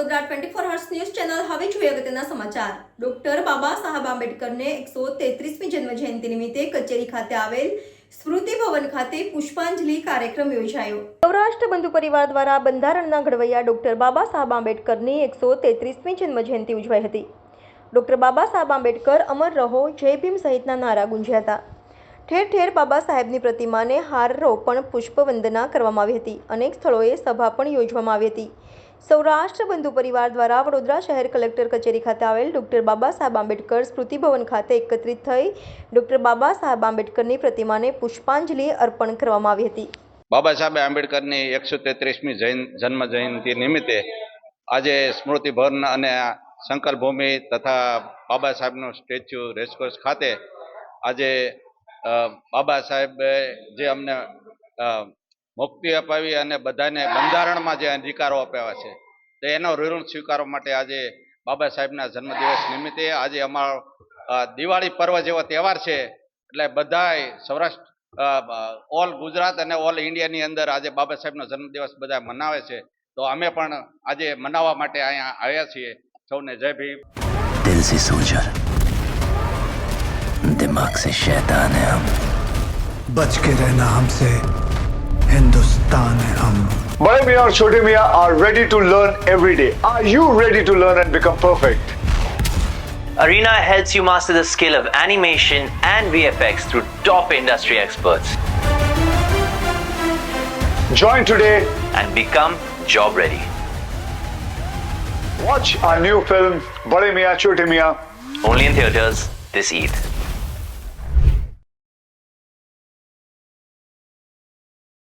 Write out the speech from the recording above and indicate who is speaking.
Speaker 1: Vadodara 24 hours news channel હવે જોઈએ અગત્યના સમાચાર. ડોક્ટર બાબા સાહેબ આંબેડકરને 133મી જન્મ જયંતિ નિમિત્તે કચેરી ખાતે આવેલ સ્મૃતિ ભવન ખાતે પુષ્પાંજલિ કાર્યક્રમ યોજાયો. સૌરાષ્ટ્ર બંધુ પરિવાર દ્વારા બંધારણના ઘડવૈયા ડોક્ટર બાબા સાહેબ આંબેડકરની 133મી જન્મ જયંતિ ઉજવાઈ હતી. ડોક્ટર બાબા સાહેબ આંબેડકર અમર રહો, જય ભીમ સહિતના નારા ગુંજ્યા હતા. ઠેર ઠેર બાબા સાહેબની પ્રતિમાને હારરોપણ પુષ્પવંદના કરવામાં આવી હતી. અનેક સ્થળોએ સભા પણ યોજવામાં આવી હતી. સૌરાષ્ટ્ર બંધુ પરિવાર દ્વારા વડોદરા શહેર કલેક્ટર કચેરી ખાતે આવેલ ડોક્ટર બાબા સાહેબ આંબેડકર સ્મૃતિ ભવન ખાતે એકત્રિત થઈ ડોક્ટર બાબા સાહેબ આંબેડકરની પ્રતિમાને પુષ્પાંજલિ અર્પણ કરવામાં આવી હતી.
Speaker 2: બાબા સાહેબ આંબેડકરની 133મી જન્મ જયંતિ નિમિત્તે આજે સ્મૃતિ ભવન અને સંકલ્પભૂમિ તથા બાબા સાહેબનું સ્ટેચ્યુ રેસકોર્સ ખાતે આજે બાબા સાહેબે જે અમને મુક્તિ અપાવી અને બધાને બંધારણમાં જે અધિકારો અપાવ્યા છે તો એનો ઋણ સ્વીકારવા માટે આજે બાબા સાહેબના જન્મદિવસ નિમિત્તે આજે અમારો દિવાળી પર્વ જેવો તહેવાર છે. એટલે બધાય સૌરાષ્ટ્ર ઓલ ગુજરાત અને ઓલ ઇન્ડિયાની અંદર આજે બાબા સાહેબનો જન્મદિવસ બધા મનાવે છે. તો અમે પણ આજે મનાવવા માટે અહીંયા આવ્યા છીએ. સૌને જય ભીમ.
Speaker 3: दिल से सोचर दिमाग से शैतान है हम,
Speaker 4: बच के रहना हमसे, हिंदुस्तान है हम.
Speaker 5: Bade Miyan और Chote Miyan are ready to learn every day. Are you ready to learn and become perfect?
Speaker 6: Arena helps you master the skill of animation and VFX through top industry experts
Speaker 5: Join today.
Speaker 6: and become job ready.
Speaker 5: Watch our new film Bade Miyan Chote Miyan.
Speaker 6: Only in theaters this Eid.